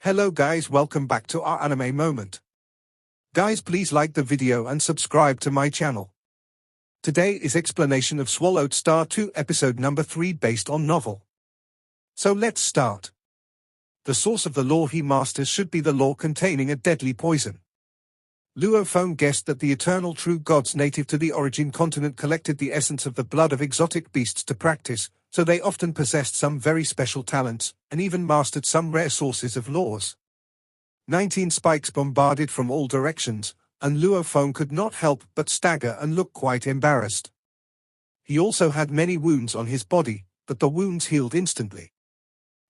Hello guys, welcome back to our anime moment. Guys, please like the video and subscribe to my channel. Today is explanation of Swallowed Star 2 episode number 3 based on novel. So let's start. The source of the law he masters should be the law containing a deadly poison. Luo Feng guessed that the eternal true gods native to the origin continent collected the essence of the blood of exotic beasts to practice, so they often possessed some very special talents, and even mastered some rare sources of laws. 19 spikes bombarded from all directions, and Luo Feng could not help but stagger and look quite embarrassed. He also had many wounds on his body, but the wounds healed instantly.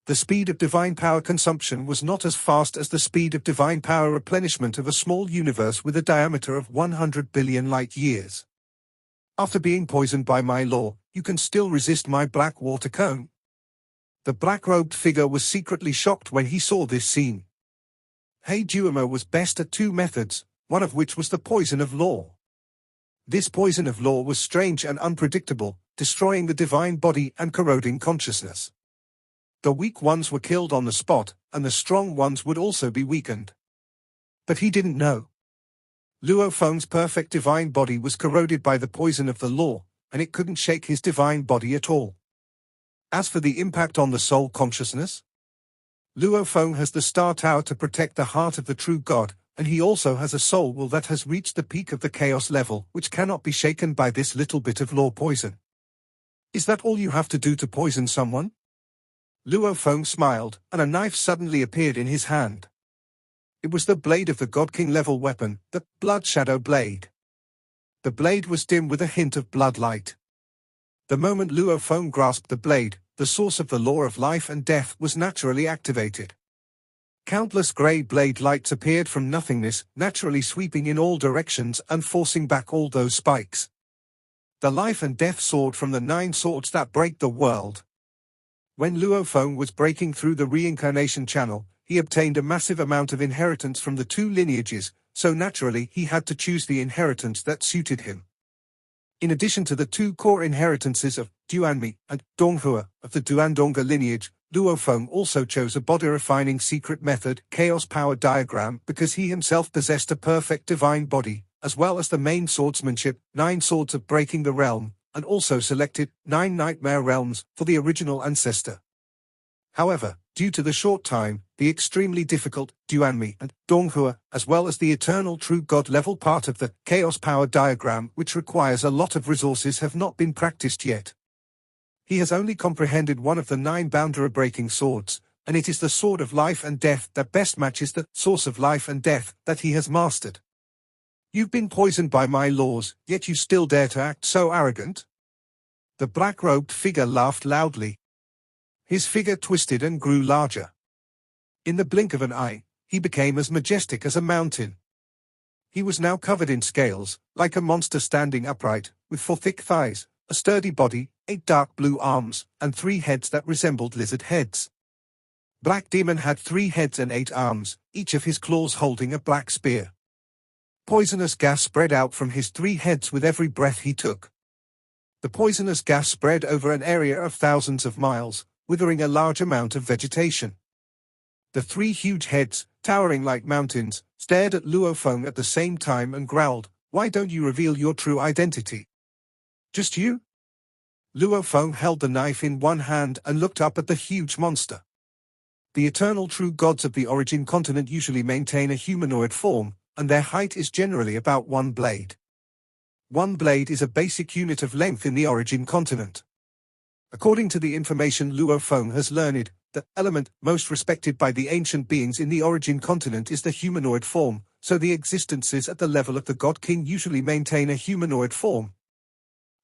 The speed of divine power consumption was not as fast as the speed of divine power replenishment of a small universe with a diameter of 100 billion light-years. After being poisoned by my law, you can still resist my black water cone? The black-robed figure was secretly shocked when he saw this scene. Heijuama was best at two methods, one of which was the poison of law. This poison of law was strange and unpredictable, destroying the divine body and corroding consciousness. The weak ones were killed on the spot, and the strong ones would also be weakened. But he didn't know. Luo Feng's perfect divine body was corroded by the poison of the law, and it couldn't shake his divine body at all. As for the impact on the soul consciousness, Luo Feng has the star tower to protect the heart of the true God, and he also has a soul will that has reached the peak of the chaos level, which cannot be shaken by this little bit of law poison. Is that all you have to do to poison someone? Luo Feng smiled, and a knife suddenly appeared in his hand. It was the blade of the God King level weapon, the Blood Shadow Blade. The blade was dim with a hint of blood light. The moment Luo Feng grasped the blade, the source of the law of life and death was naturally activated. Countless grey blade lights appeared from nothingness, naturally sweeping in all directions and forcing back all those spikes. The life and death sword from the 9 swords that break the world. When Luo Feng was breaking through the reincarnation channel, he obtained a massive amount of inheritance from the 2 lineages, so naturally he had to choose the inheritance that suited him. In addition to the 2 core inheritances of Duanmi and Donghua of the Duandonga lineage, Luo Feng also chose a body-refining secret method, Chaos Power Diagram, because he himself possessed a perfect divine body, as well as the main swordsmanship, 9 swords of breaking the realm, and also selected 9 nightmare realms for the original ancestor. However, due to the short time, the extremely difficult Duanmi and Donghua, as well as the eternal true God level part of the Chaos Power Diagram, which requires a lot of resources, have not been practiced yet. He has only comprehended one of the 9 boundary-breaking swords, and it is the Sword of Life and Death that best matches the Source of Life and Death that he has mastered. You've been poisoned by my laws, yet you still dare to act so arrogant? The black-robed figure laughed loudly. His figure twisted and grew larger. In the blink of an eye, he became as majestic as a mountain. He was now covered in scales, like a monster standing upright, with 4 thick thighs, a sturdy body, 8 dark blue arms, and 3 heads that resembled lizard heads. Black Demon had 3 heads and 8 arms, each of his claws holding a black spear. Poisonous gas spread out from his 3 heads with every breath he took. The poisonous gas spread over an area of thousands of miles, withering a large amount of vegetation. The 3 huge heads, towering like mountains, stared at Luo Feng at the same time and growled, "Why don't you reveal your true identity?" "Just you?" Luo Feng held the knife in one hand and looked up at the huge monster. The eternal true gods of the origin continent usually maintain a humanoid form, and their height is generally about 1 blade. 1 blade is a basic unit of length in the origin continent. According to the information Luo Feng has learned, the element most respected by the ancient beings in the origin continent is the humanoid form, so the existences at the level of the God King usually maintain a humanoid form.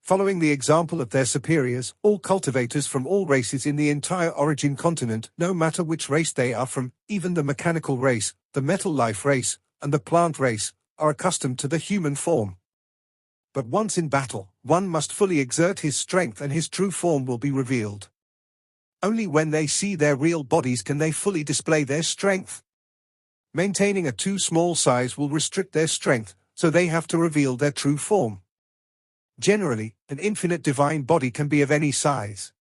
Following the example of their superiors, all cultivators from all races in the entire origin continent, no matter which race they are from, even the mechanical race, the metal life race, and the plant race, are accustomed to the human form. But once in battle, one must fully exert his strength and his true form will be revealed. Only when they see their real bodies can they fully display their strength. Maintaining a too small size will restrict their strength, so they have to reveal their true form. Generally, an infinite divine body can be of any size.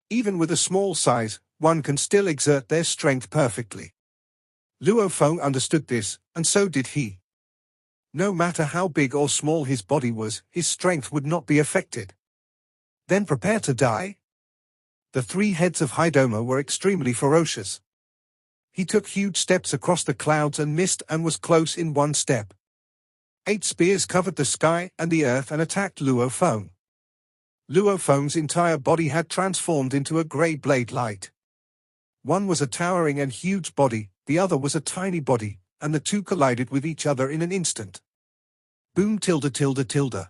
Even with a small size, one can still exert their strength perfectly. Luo Feng understood this, and so did he. No matter how big or small his body was, his strength would not be affected. Then prepare to die? The three heads of Hidomo were extremely ferocious. He took huge steps across the clouds and missed and was close in one step. 8 spears covered the sky and the earth and attacked Luo Feng. Luo Feng's entire body had transformed into a grey blade light. One was a towering and huge body, the other was a tiny body, and the two collided with each other in an instant. Boom tilde tilde tilde.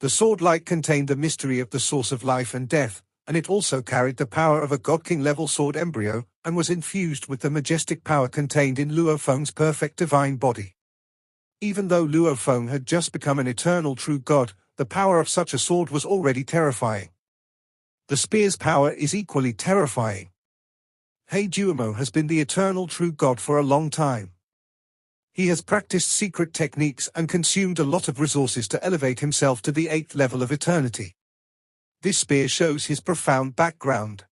The sword light contained the mystery of the source of life and death, and it also carried the power of a God King level sword embryo, and was infused with the majestic power contained in Luo Feng's perfect divine body. Even though Luo Feng had just become an eternal true god, the power of such a sword was already terrifying. The spear's power is equally terrifying. Heijumo has been the eternal true god for a long time. He has practiced secret techniques and consumed a lot of resources to elevate himself to the 8th level of eternity. This spear shows his profound background.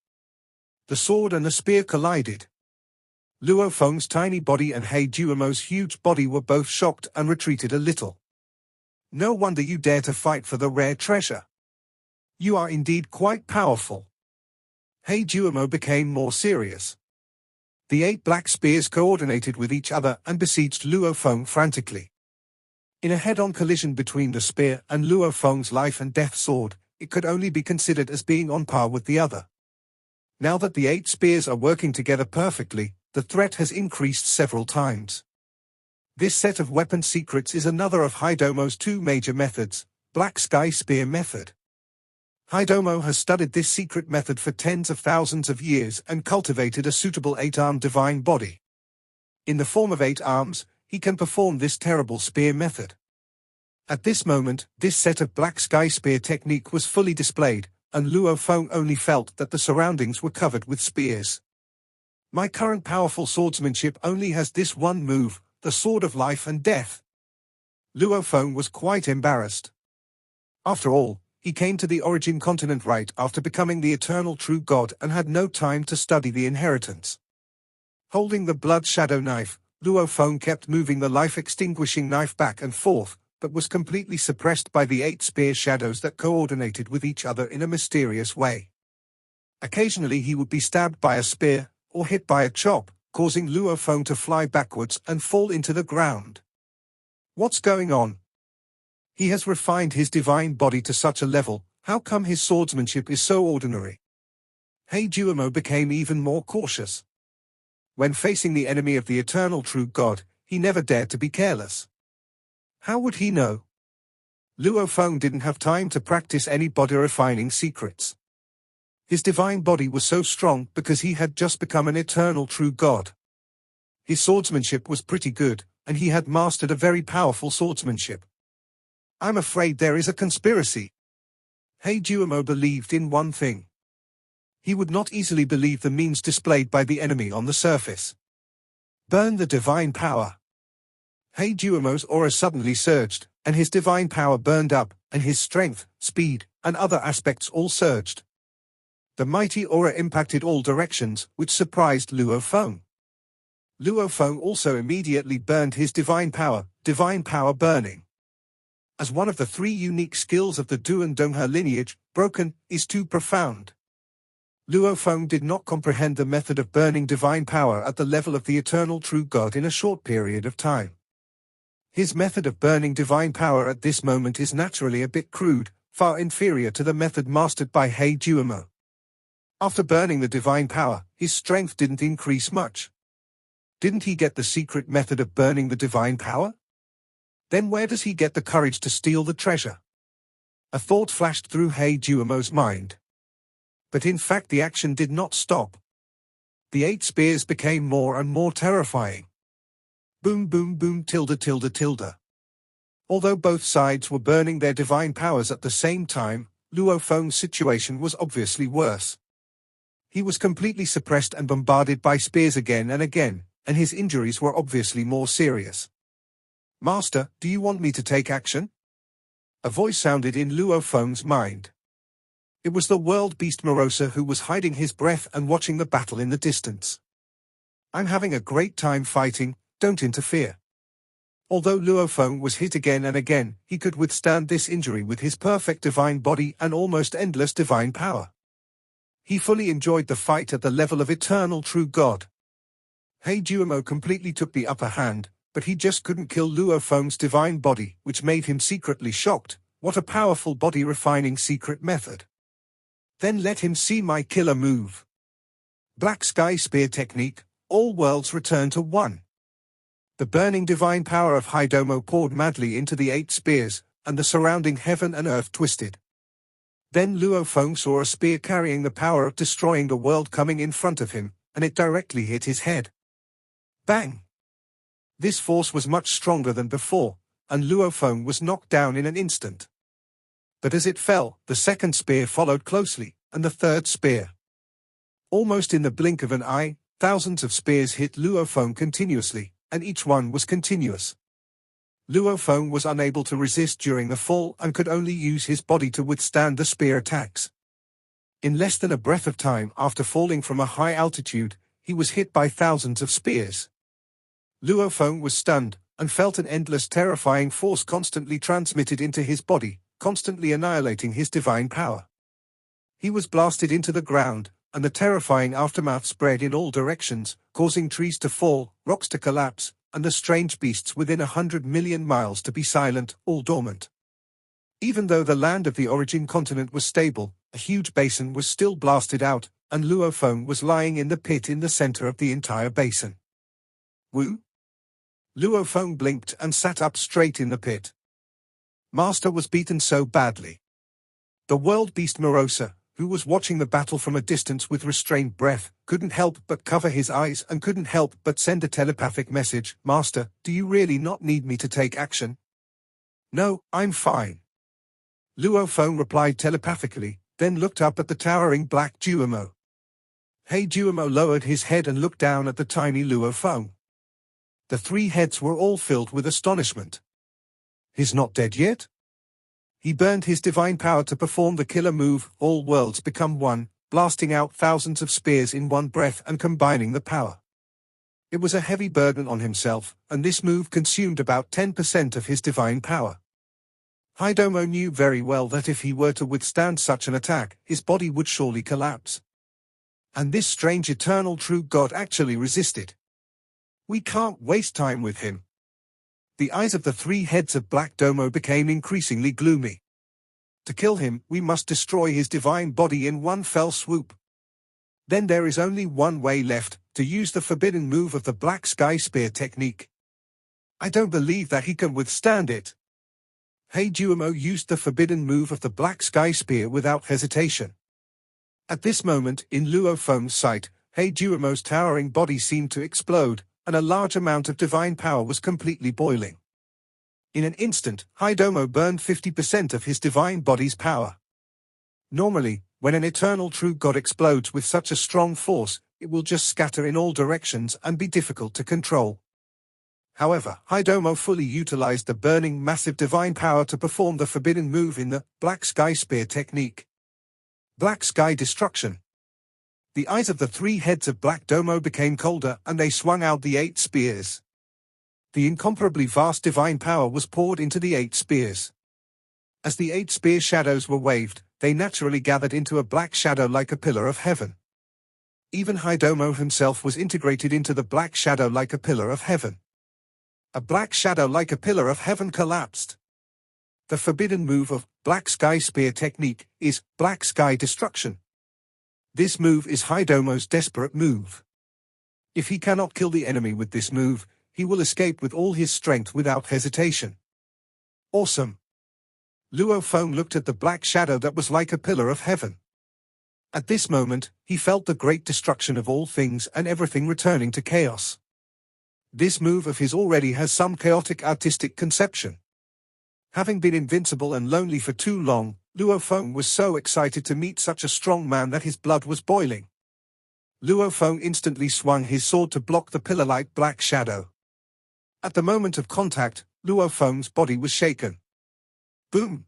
The sword and the spear collided. Luo Feng's tiny body and Heijumo's huge body were both shocked and retreated a little. No wonder you dare to fight for the rare treasure. You are indeed quite powerful. Heijumo became more serious. The 8 black spears coordinated with each other and besieged Luo Feng frantically. In a head-on collision between the spear and Luo Feng's life and death sword, it could only be considered as being on par with the other. Now that the 8 spears are working together perfectly, the threat has increased several times. This set of weapon secrets is another of Hidomo's 2 major methods, Black Sky Spear Method. Hidomo has studied this secret method for tens of thousands of years and cultivated a suitable 8-armed divine body. In the form of 8 arms, he can perform this terrible spear method. At this moment, this set of Black Sky Spear technique was fully displayed, and Luo Feng only felt that the surroundings were covered with spears. My current powerful swordsmanship only has this one move, the Sword of Life and Death. Luo Feng was quite embarrassed. After all, he came to the origin continent right after becoming the eternal true god and had no time to study the inheritance. Holding the blood shadow knife, Luo Feng kept moving the life-extinguishing knife back and forth, but was completely suppressed by the 8 spear shadows that coordinated with each other in a mysterious way. Occasionally he would be stabbed by a spear, or hit by a chop, causing Luo Feng to fly backwards and fall into the ground. What's going on? He has refined his divine body to such a level, how come his swordsmanship is so ordinary? Heijumo became even more cautious. When facing the enemy of the eternal true god, he never dared to be careless. How would he know? Luo Feng didn't have time to practice any body-refining secrets. His divine body was so strong because he had just become an eternal true god. His swordsmanship was pretty good, and he had mastered a very powerful swordsmanship. I'm afraid there is a conspiracy. Heijumo believed in one thing. He would not easily believe the means displayed by the enemy on the surface. Burn the divine power. Heijumo's aura suddenly surged, and his divine power burned up, and his strength, speed, and other aspects all surged. The mighty aura impacted all directions, which surprised Luo Feng. Luo Feng also immediately burned his divine power burning. As one of the 3 unique skills of the Duan Donghe lineage, broken, is too profound. Luo Feng did not comprehend the method of burning divine power at the level of the eternal true god in a short period of time. His method of burning divine power at this moment is naturally a bit crude, far inferior to the method mastered by Heijumo. After burning the divine power, his strength didn't increase much. Didn't he get the secret method of burning the divine power? Then where does he get the courage to steal the treasure? A thought flashed through Heijumo's mind. But in fact the action did not stop. The 8 spears became more and more terrifying. Boom boom boom tilde tilde tilde. Although both sides were burning their divine powers at the same time, Luo Feng's situation was obviously worse. He was completely suppressed and bombarded by spears again and again, and his injuries were obviously more serious. Master, do you want me to take action? A voice sounded in Luo Feng's mind. It was the world beast Morosa who was hiding his breath and watching the battle in the distance. I'm having a great time fighting, don't interfere. Although Luo Feng was hit again and again, he could withstand this injury with his perfect divine body and almost endless divine power. He fully enjoyed the fight at the level of eternal true God. Hei Duomo completely took the upper hand, but he just couldn't kill Luo Feng's divine body, which made him secretly shocked. What a powerful body-refining secret method. Then let him see my killer move. Black Sky Spear Technique, all worlds return to one. The burning divine power of Haidomo poured madly into the 8 spears, and the surrounding heaven and earth twisted. Then Luo Feng saw a spear carrying the power of destroying the world coming in front of him, and it directly hit his head. Bang! This force was much stronger than before, and Luo Feng was knocked down in an instant. But as it fell, the second spear followed closely, and the third spear. Almost in the blink of an eye, thousands of spears hit Luo Feng continuously, and each one was continuous. Luo Feng was unable to resist during the fall and could only use his body to withstand the spear attacks. In less than a breath of time after falling from a high altitude, he was hit by thousands of spears. Luo Feng was stunned, and felt an endless terrifying force constantly transmitted into his body, constantly annihilating his divine power. He was blasted into the ground, and the terrifying aftermath spread in all directions, causing trees to fall, rocks to collapse, and the strange beasts within 100 million miles to be silent, all dormant. Even though the land of the origin continent was stable, a huge basin was still blasted out, and Luo Feng was lying in the pit in the center of the entire basin. Wu? Luo Feng blinked and sat up straight in the pit. Master was beaten so badly. The world beast Morosa, who was watching the battle from a distance with restrained breath, couldn't help but cover his eyes and couldn't help but send a telepathic message. Master, do you really not need me to take action? No, I'm fine. Luo Feng replied telepathically, then looked up at the towering black Duomo. Hei Duomo lowered his head and looked down at the tiny Luo Feng. The 3 heads were all filled with astonishment. He's not dead yet? He burned his divine power to perform the killer move, all worlds become one, blasting out thousands of spears in one breath and combining the power. It was a heavy burden on himself, and this move consumed about 10% of his divine power. Haidomo knew very well that if he were to withstand such an attack, his body would surely collapse. And this strange eternal true God actually resisted. We can't waste time with him. The eyes of the 3 heads of Black Domo became increasingly gloomy. To kill him, we must destroy his divine body in one fell swoop. Then there is only one way left, to use the forbidden move of the Black Sky Spear technique. I don't believe that he can withstand it. Hei Duomo used the forbidden move of the Black Sky Spear without hesitation. At this moment, in Luo Feng's sight, Hei Duomo's towering body seemed to explode, and a large amount of divine power was completely boiling. In an instant, Haidomo burned 50% of his divine body's power. Normally, when an eternal true God explodes with such a strong force, it will just scatter in all directions and be difficult to control. However, Haidomo fully utilized the burning massive divine power to perform the forbidden move in the Black Sky Spear technique. Black Sky Destruction. The eyes of the 3 heads of Black Domo became colder and they swung out the 8 spears. The incomparably vast divine power was poured into the 8 spears. As the 8 spear shadows were waved, they naturally gathered into a black shadow like a pillar of heaven. Even Haidomo himself was integrated into the black shadow like a pillar of heaven. A black shadow like a pillar of heaven collapsed. The forbidden move of Black Sky Spear technique is Black Sky Destruction. This move is Haidomo's desperate move. If he cannot kill the enemy with this move, he will escape with all his strength without hesitation. Awesome! Luo Feng looked at the black shadow that was like a pillar of heaven. At this moment, he felt the great destruction of all things and everything returning to chaos. This move of his already has some chaotic artistic conception. Having been invincible and lonely for too long, Luo Feng was so excited to meet such a strong man that his blood was boiling. Luo Feng instantly swung his sword to block the pillar-like black shadow. At the moment of contact, Luo Feng's body was shaken. Boom!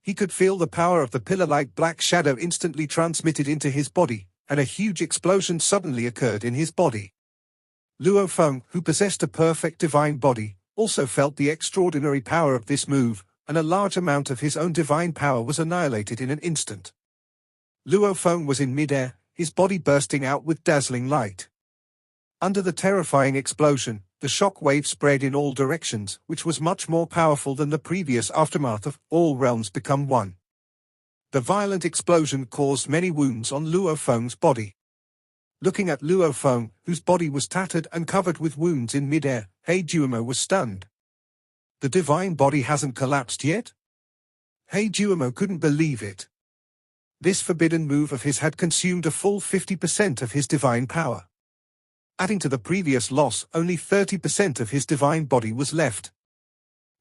He could feel the power of the pillar-like black shadow instantly transmitted into his body, and a huge explosion suddenly occurred in his body. Luo Feng, who possessed a perfect divine body, also felt the extraordinary power of this move, and a large amount of his own divine power was annihilated in an instant. Luo Feng was in midair, his body bursting out with dazzling light. Under the terrifying explosion, the shock wave spread in all directions, which was much more powerful than the previous aftermath of All Realms Become One. The violent explosion caused many wounds on Luo Feng's body. Looking at Luo Feng, whose body was tattered and covered with wounds in midair, He Jiumo was stunned. The divine body hasn't collapsed yet? He Jiumo couldn't believe it. This forbidden move of his had consumed a full 50% of his divine power. Adding to the previous loss, only 30% of his divine body was left.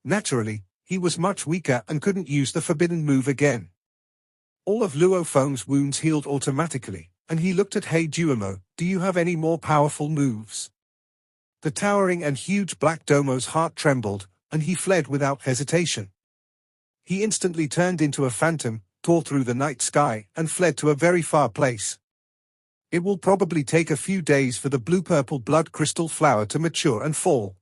Naturally, he was much weaker and couldn't use the forbidden move again. All of Luo Feng's wounds healed automatically, and he looked at He Jiumo. Do you have any more powerful moves? The towering and huge Black Domo's heart trembled, and he fled without hesitation. He instantly turned into a phantom, tore through the night sky, and fled to a very far place. It will probably take a few days for the blue-purple blood crystal flower to mature and fall.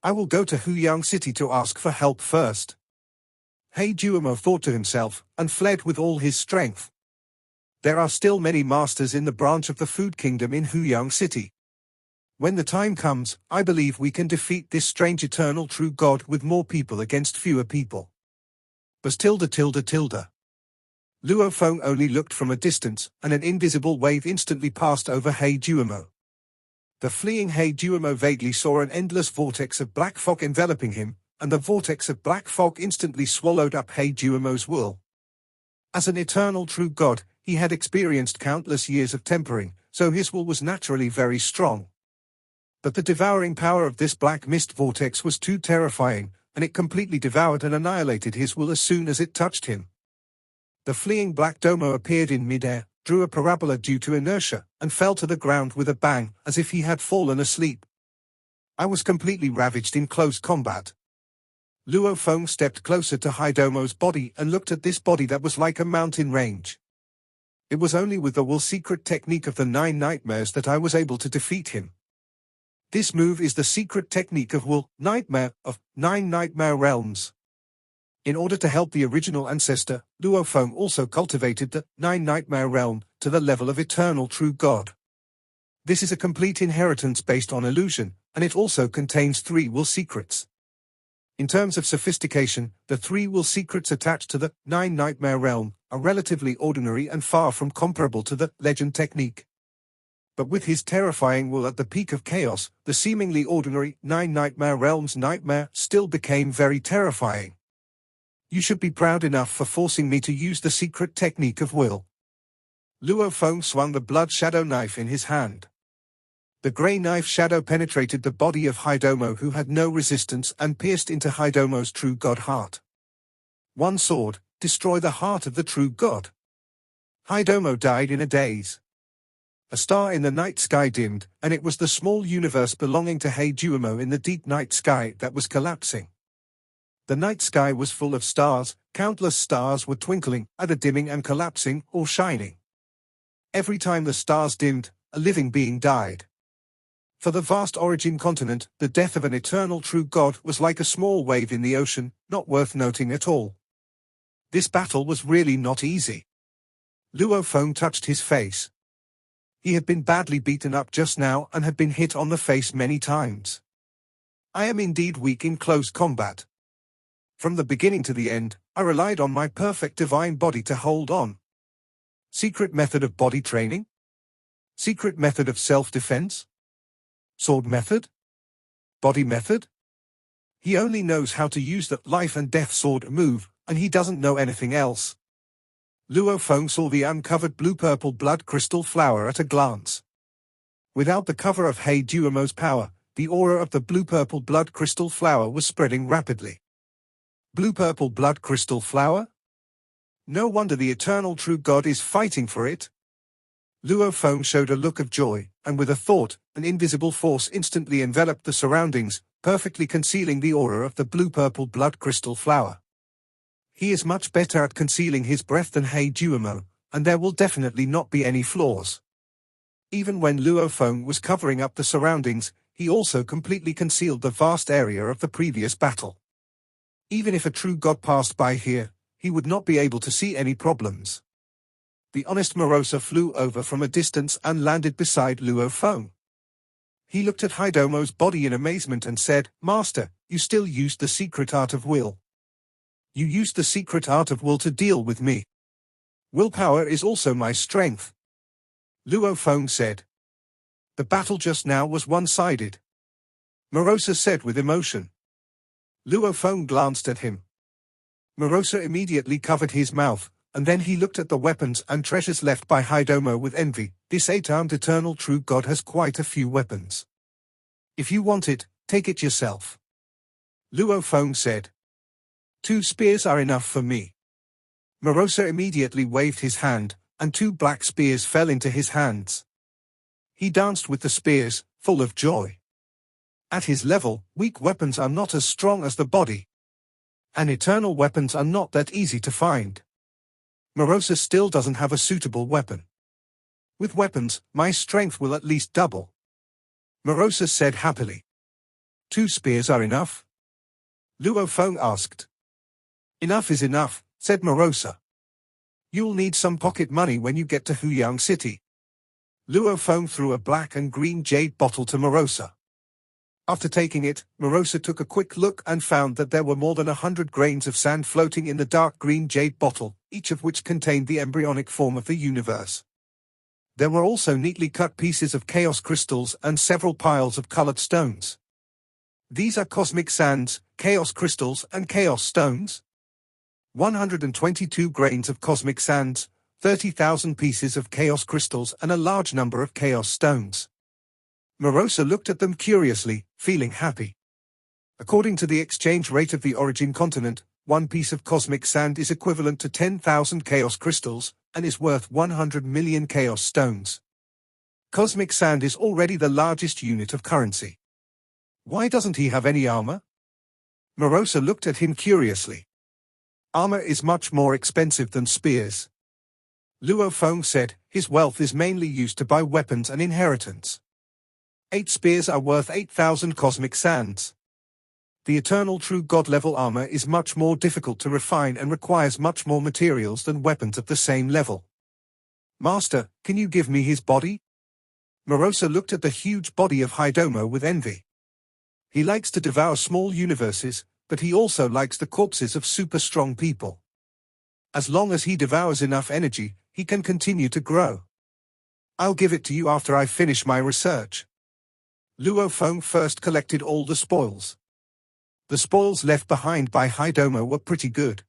I will go to Huyang City to ask for help first. He Jiumo thought to himself, and fled with all his strength. There are still many masters in the branch of the Food Kingdom in Huyang City. When the time comes, I believe we can defeat this strange eternal true God with more people against fewer people. But tilde. Luo Feng only looked from a distance, and an invisible wave instantly passed over He Jiumo. The fleeing He Jiumo vaguely saw an endless vortex of black fog enveloping him, and the vortex of black fog instantly swallowed up He Jiumo's will. As an eternal true God, he had experienced countless years of tempering, so his will was naturally very strong. But the devouring power of this black mist vortex was too terrifying, and it completely devoured and annihilated his will as soon as it touched him. The fleeing Black Domo appeared in midair, drew a parabola due to inertia, and fell to the ground with a bang, as if he had fallen asleep. I was completely ravaged in close combat. Luo Feng stepped closer to Hidomo's body and looked at this body that was like a mountain range. It was only with the will secret technique of the 9 nightmares that I was able to defeat him. This move is the secret technique of will, nightmare, of 9 nightmare realms. In order to help the original ancestor, Luo Feng also cultivated the 9 nightmare realm to the level of eternal true God. This is a complete inheritance based on illusion, and it also contains 3 will secrets. In terms of sophistication, the 3 will secrets attached to the 9 nightmare realm are relatively ordinary and far from comparable to the legend technique. But with his terrifying will at the peak of chaos, the seemingly ordinary 9 nightmare realm's nightmare still became very terrifying. You should be proud enough for forcing me to use the secret technique of will. Luo Feng swung the blood shadow knife in his hand. The grey knife shadow penetrated the body of Hidomo, who had no resistance, and pierced into Hidomo's true god heart. One sword, destroy the heart of the true god. Hidomo died in a daze. A star in the night sky dimmed, and it was the small universe belonging to He Jiumo in the deep night sky that was collapsing. The night sky was full of stars, countless stars were twinkling, either dimming and collapsing, or shining. Every time the stars dimmed, a living being died. For the vast origin continent, the death of an eternal true God was like a small wave in the ocean, not worth noting at all. This battle was really not easy. Luo Feng touched his face. He had been badly beaten up just now and had been hit on the face many times. I am indeed weak in close combat. From the beginning to the end, I relied on my perfect divine body to hold on. Secret method of body training? Secret method of self-defense? Sword method? Body method? He only knows how to use the life and death sword move, and he doesn't know anything else. Luo Feng saw the uncovered blue-purple blood crystal flower at a glance. Without the cover of He Jiumo's power, the aura of the blue-purple blood crystal flower was spreading rapidly. Blue-purple blood crystal flower? No wonder the eternal true God is fighting for it. Luo Feng showed a look of joy, and with a thought, an invisible force instantly enveloped the surroundings, perfectly concealing the aura of the blue-purple blood crystal flower. He is much better at concealing his breath than He Jiumo, and there will definitely not be any flaws. Even when Luo Feng was covering up the surroundings, he also completely concealed the vast area of the previous battle. Even if a true god passed by here, he would not be able to see any problems. The honest Morosa flew over from a distance and landed beside Luo Feng. He looked at Hidomo's body in amazement and said, "Master, you still used the secret art of will. You used the secret art of will to deal with me. Willpower is also my strength." Luo Feng said. "The battle just now was one-sided," Morosa said with emotion. Luo Feng glanced at him. Morosa immediately covered his mouth, and then he looked at the weapons and treasures left by Hidomo with envy. "This eight-armed eternal true god has quite a few weapons. If you want it, take it yourself," Luo Feng said. "2 spears are enough for me." Morosa immediately waved his hand, and 2 black spears fell into his hands. He danced with the spears, full of joy. At his level, weak weapons are not as strong as the body. And eternal weapons are not that easy to find. Morosa still doesn't have a suitable weapon. "With weapons, my strength will at least double," Morosa said happily. 2 spears are enough?" Luo Feng asked. "Enough is enough," said Morosa. "You'll need some pocket money when you get to Huyang City." Luo Feng threw a black and green jade bottle to Morosa. After taking it, Morosa took a quick look and found that there were more than 100 grains of sand floating in the dark green jade bottle, each of which contained the embryonic form of the universe. There were also neatly cut pieces of chaos crystals and several piles of colored stones. "These are cosmic sands, chaos crystals and chaos stones?" 122 grains of cosmic sands, 30,000 pieces of chaos crystals and a large number of chaos stones. Morosa looked at them curiously, feeling happy. According to the exchange rate of the origin continent, 1 piece of cosmic sand is equivalent to 10,000 chaos crystals, and is worth 100 million chaos stones. Cosmic sand is already the largest unit of currency. Why doesn't he have any armor? Morosa looked at him curiously. "Armor is much more expensive than spears," Luo Feng said. "His wealth is mainly used to buy weapons and inheritance. 8 spears are worth 8,000 cosmic sands. The eternal true god level armor is much more difficult to refine and requires much more materials than weapons of the same level." "Master, can you give me his body?" Morosa looked at the huge body of Hidomo with envy. He likes to devour small universes, but he also likes the corpses of super strong people. As long as he devours enough energy, he can continue to grow. "I'll give it to you after I finish my research." Luo Feng first collected all the spoils. The spoils left behind by Hidomo were pretty good.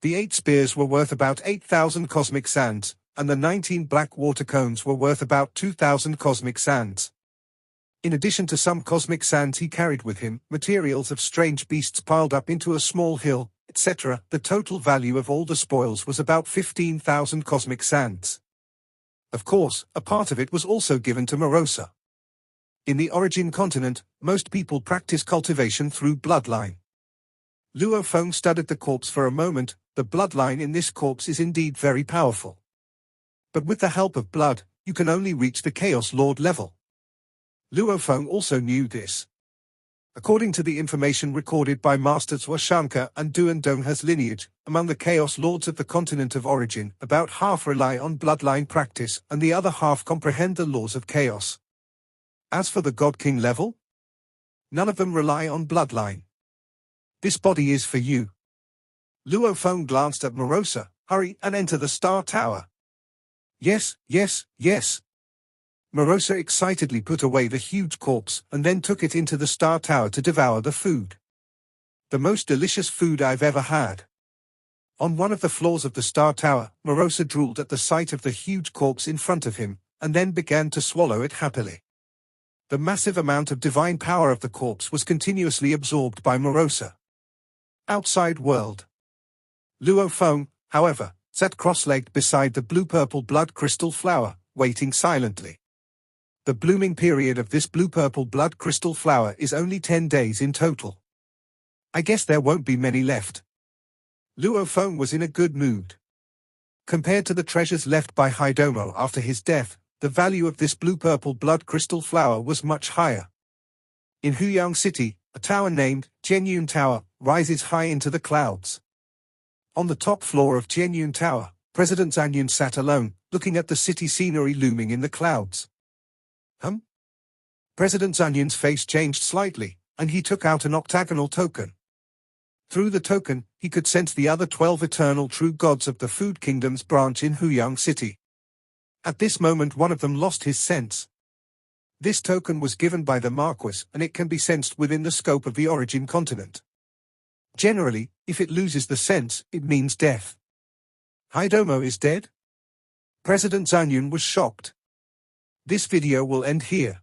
The 8 spears were worth about 8,000 cosmic sands, and the 19 black water cones were worth about 2,000 cosmic sands. In addition to some cosmic sands he carried with him, materials of strange beasts piled up into a small hill, etc. The total value of all the spoils was about 15,000 cosmic sands. Of course, a part of it was also given to Morosa. In the origin continent, most people practice cultivation through bloodline. Luo Feng studied the corpse for a moment. The bloodline in this corpse is indeed very powerful. But with the help of blood, you can only reach the Chaos Lord level. Luo Feng also knew this. According to the information recorded by Masters Washanka and Duan Dongha's lineage, among the Chaos Lords of the continent of origin, about half rely on bloodline practice and the other half comprehend the laws of chaos. As for the God King level, none of them rely on bloodline. "This body is for you." Luo Feng glanced at Morosa. "Hurry and enter the Star Tower." "Yes, yes, yes." Morosa excitedly put away the huge corpse and then took it into the Star Tower to devour the food. "The most delicious food I've ever had." On one of the floors of the Star Tower, Morosa drooled at the sight of the huge corpse in front of him, and then began to swallow it happily. The massive amount of divine power of the corpse was continuously absorbed by Morosa. Outside world. Luo Feng, however, sat cross-legged beside the blue-purple blood crystal flower, waiting silently. The blooming period of this blue-purple blood crystal flower is only 10 days in total. I guess there won't be many left. Luo Feng was in a good mood. Compared to the treasures left by Hidomo after his death, the value of this blue-purple blood crystal flower was much higher. In Huyang City, a tower named Jianyun Tower rises high into the clouds. On the top floor of Jianyun Tower, President Zhanyun sat alone, looking at the city scenery looming in the clouds. President Zhanyun's face changed slightly, and he took out an octagonal token. Through the token, he could sense the other 12 eternal true gods of the Food Kingdom's branch in Huyang City. At this moment one of them lost his sense. This token was given by the Marquis, and it can be sensed within the scope of the origin continent. Generally, if it loses the sense, it means death. Hidomo is dead? President Zhanyun was shocked. This video will end here.